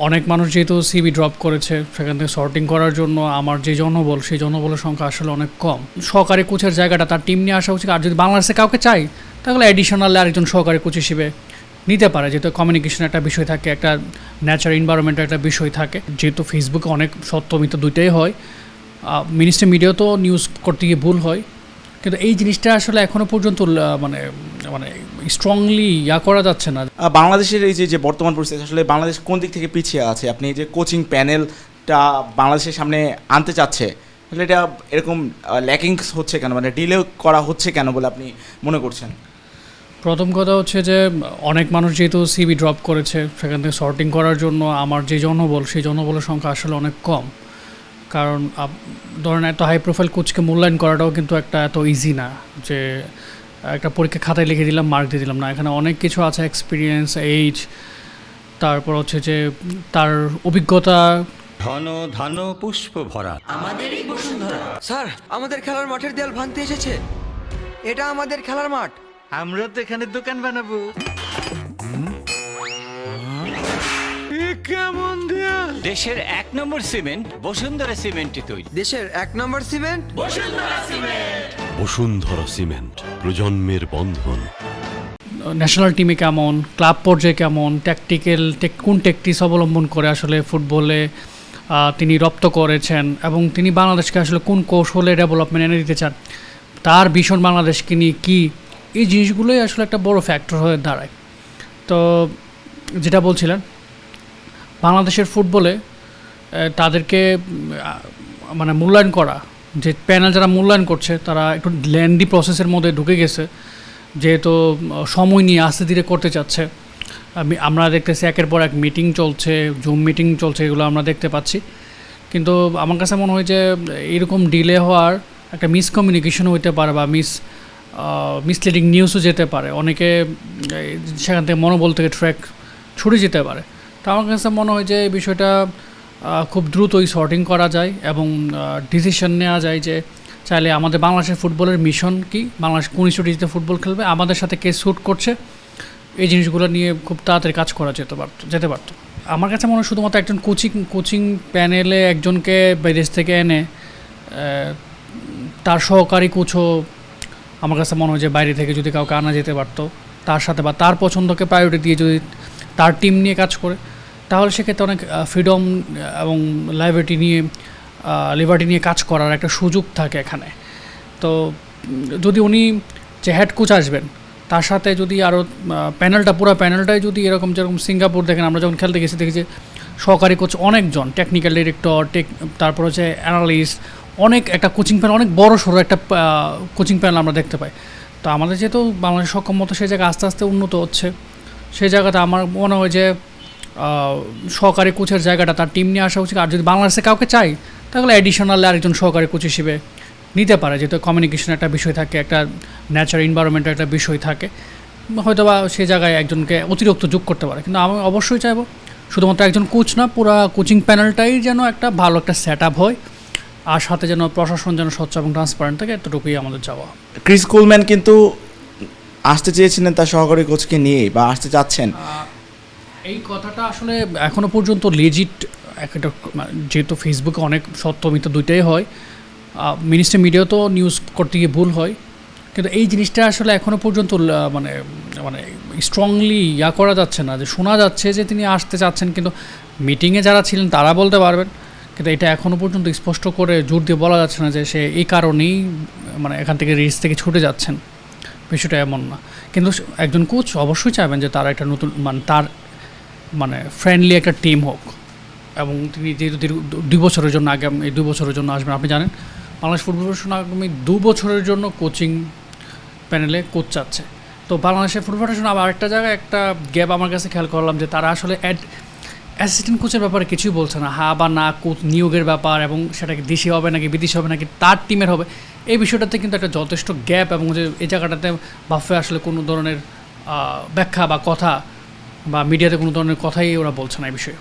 অনেক মানুষ যেহেতু সিভি ড্রপ করেছে সেখান থেকে সর্টিং করার জন্য আমার যে জনবল সেই জনবলের সংখ্যা আসলে অনেক কম। সহকারী কোচের জায়গাটা তার টিম নিয়ে আসা উচিত। আর যদি বাংলাদেশে কাউকে চাই তাহলে অ্যাডিশনাল আরেকজন সহকারী কোচ হিসেবে নিতে পারে, যেহেতু কমিউনিকেশন একটা বিষয় থাকে, একটা ন্যাচার এনভায়রনমেন্টের একটা বিষয় থাকে। যেহেতু ফেসবুকে অনেক সত্য মিথ্যা দুইটাই হয়, মিনিস্টার মিডিয়াও তো নিউজ করতে গিয়ে ভুল হয়, কিন্তু এই জিনিসটা আসলে এখনও পর্যন্ত মানে মানে স্ট্রংলি করা যাচ্ছে না। বাংলাদেশের এই যে বর্তমান পরিস্থিতি, আসলে বাংলাদেশ কোন দিক থেকে পিছিয়ে আছে? আপনি এই যে কোচিং প্যানেলটা বাংলাদেশের সামনে আনতে চাচ্ছে, আসলে এটা এরকম ল্যাকিংস হচ্ছে কেন, মানে ডিলে করা হচ্ছে কেন বলে আপনি মনে করছেন? প্রথম কথা হচ্ছে যে অনেক মানুষ যেহেতু সিভি ড্রপ করেছে সেখান থেকে সর্টিং করার জন্য আমার যে জনবল সেই জনবলের সংখ্যা আসলে অনেক কম। কারণ ধরেন এত হাই প্রোফাইল কোচকে মূল্যায়ন করাটাও কিন্তু একটা এত ইজি না যে একটা পরীক্ষা খাতায় লিখে দিলাম মার্ক দিয়ে দিলাম না। এখানে অনেক কিছু আছে, এক্সপিরিয়েন্স, এইজ, তারপর হচ্ছে যে তার অভিজ্ঞতা। ঘন ধান পুষ্প ভরা আমাদেরই বসুন্ধরা। স্যার, আমাদের খেলার মাঠের দেয়াল ভাঙতে এসেছে। এটা আমাদের খেলার মাঠ। আমরা তো এখানে দোকান বানাবো। কেমন দেয়াল? দেশের 1 নম্বর সিমেন্ট বসুন্ধরা সিমেন্টে তৈরি। দেশের 1 নম্বর সিমেন্ট বসুন্ধরা সিমেন্ট, প্রজন্মের বন্ধন। ন্যাশনাল টিমে কেমন, ক্লাব পর্যায়ে কেমন, কোন ট্যাকটিক্স অবলম্বন করে আসলে ফুটবলে তিনি রপ্ত করেছেন এবং তিনি বাংলাদেশকে আসলে কোন কৌশলে ডেভেলপমেন্ট এনে দিতে চান, তার ভীষণ বাংলাদেশকে নিয়ে কী, এই জিনিসগুলোই আসলে একটা বড় ফ্যাক্টর হয়ে দাঁড়ায়। তো যেটা বলছিলেন, বাংলাদেশের ফুটবলে তাদেরকে মানে মূল্যায়ন করা, যে প্যানেল যারা মূল্যায়ন করছে তারা একটু লেন্দি প্রসেসের মধ্যে ঢুকে গেছে, যেহেতু সময় নিয়ে আস্তে ধীরে করতে চাচ্ছে। আমরা দেখতেছি একের পর এক মিটিং চলছে, জুম মিটিং চলছে, এগুলো আমরা দেখতে পাচ্ছি। কিন্তু আমার কাছে মনে হয় যে এরকম ডিলে হওয়ার একটা মিসকমিউনিকেশন হইতে পারে বা মিসলিডিং নিউজও যেতে পারে, অনেকে সেখান থেকে মনোবল থেকে ট্র্যাক ছুটে যেতে পারে। তো আমার কাছে মনে হয় যে এই বিষয়টা খুব দ্রুতই সর্টিং করা যায় এবং ডিসিশন নেওয়া যায় যে চাইলে আমাদের বাংলাদেশের ফুটবলের মিশন কি, বাংলাদেশ কোন স্ট্র্যাটেজিতে ফুটবল খেলবে, আমাদের সাথে কে শ্যুট করছে, এই জিনিসগুলো নিয়ে খুব তাড়াতাড়ি কাজ করা যেতে পারতো। আমার কাছে মনে হয় শুধুমাত্র একজন কোচিং প্যানেলে একজনকে বিদেশ থেকে এনে তার সহকারী কোচও আমার কাছে মনে হয় যে বাইরে থেকে যদি কাউকে আনা যেতে পারতো, তার সাথে বা তার পছন্দকে প্রায়োরিটি দিয়ে যদি তার টিম নিয়ে কাজ করে, তাহলে সেক্ষেত্রে অনেক ফ্রিডম এবং লিবার্টি নিয়ে কাজ করার একটা সুযোগ থাকে এখানে। তো যদি উনি যে হেড কোচ আসবেন তার সাথে যদি আরও পুরো প্যানেলটাই যদি যেরকম সিঙ্গাপুর দেখেন, আমরা যখন খেলতে গেছি দেখি যে সহকারী কোচ অনেকজন, টেকনিক্যাল ডিরেক্টর, তারপর হচ্ছে অ্যানালিস্ট, অনেক একটা কোচিং প্যানেল, অনেক বড় সড়ো একটা কোচিং প্যানেল আমরা দেখতে পাই। তো আমাদের যেহেতু বাংলাদেশ সক্ষমতা সেই জায়গায় আস্তে আস্তে উন্নত হচ্ছে, সেই জায়গাতে আমার মনে হয় যে সহকারী কোচের জায়গাটা তার টিম নিয়ে আসা উচিত। আর যদি বাংলাদেশে কাউকে চাই তাহলে অ্যাডিশনাল আরেকজন সহকারী কোচ হিসেবে নিতে পারে, যেহেতু কমিউনিকেশন একটা বিষয় থাকে, একটা ন্যাচার এনভায়রনমেন্টের একটা বিষয় থাকে, হয়তো বা সেই জায়গায় একজনকে অতিরিক্ত যোগ করতে পারে। কিন্তু আমি অবশ্যই চাইবো শুধুমাত্র একজন কোচ না, পুরো কোচিং প্যানেলটাই যেন একটা ভালো একটা সেট আপ হয়, আর সাথে যেন প্রশাসন যেন স্বচ্ছ এবং ট্রান্সপারেন্ট থাকে, এতটুকুই আমাদের চাওয়া। ক্রিস কোলম্যান কিন্তু আসতে চেয়েছিলেন তার সহকারী কোচকে নিয়ে, বা আসতে চাচ্ছেন। এই কথাটা আসলে এখনও পর্যন্ত লেজিট একটা, যেহেতু ফেসবুকে অনেক সত্য মিথ্যা দুইটাই হয়, মিনিস্টার মিডিয়াও তো নিউজ করতে গিয়ে ভুল হয়, কিন্তু এই জিনিসটা আসলে এখনও পর্যন্ত মানে স্ট্রংলি করা যাচ্ছে না, যে শোনা যাচ্ছে যে তিনি আসতে চাচ্ছেন, কিন্তু মিটিংয়ে যারা ছিলেন তারা বলতে পারবেন, কিন্তু এটা এখনও পর্যন্ত স্পষ্ট করে জোর দিয়ে বলা যাচ্ছে না যে সে এই কারণেই এখান থেকে রিস থেকে ছুটে যাচ্ছেন, বিষয়টা এমন না। কিন্তু একজন কোচ অবশ্যই চাইবেন যে তার একটা নতুন তার ফ্রেন্ডলি একটা টিম হোক, এবং তিনি যেহেতু 2 বছরের জন্য এই 2 বছরের জন্য আসবেন। আপনি জানেন বাংলাদেশ ফুটবল ফেডারেশন আগামী 2 বছরের জন্য কোচিং প্যানেলে কোচ চাচ্ছে। তো বাংলাদেশের ফুটবল ফেডারেশন আবার একটা জায়গায় একটা গ্যাপ আমার কাছে খেয়াল করলাম, যে তারা আসলে অ্যাসিস্ট্যান্ট কোচের ব্যাপারে কিছুই বলছে না, হ্যাঁ বা না কোচ নিয়োগের ব্যাপার, এবং সেটা কি দেশি হবে নাকি বিদেশি হবে নাকি তার টিমের হবে, এই বিষয়টাতে কিন্তু একটা যথেষ্ট গ্যাপ, এবং যে এই জায়গাটাতে বাফে আসলে কোনো ধরনের ব্যাখ্যা বা কথা বা মিডিয়াতে কোনো ধরনের কথাই ওরা বলছে না এই বিষয়ে।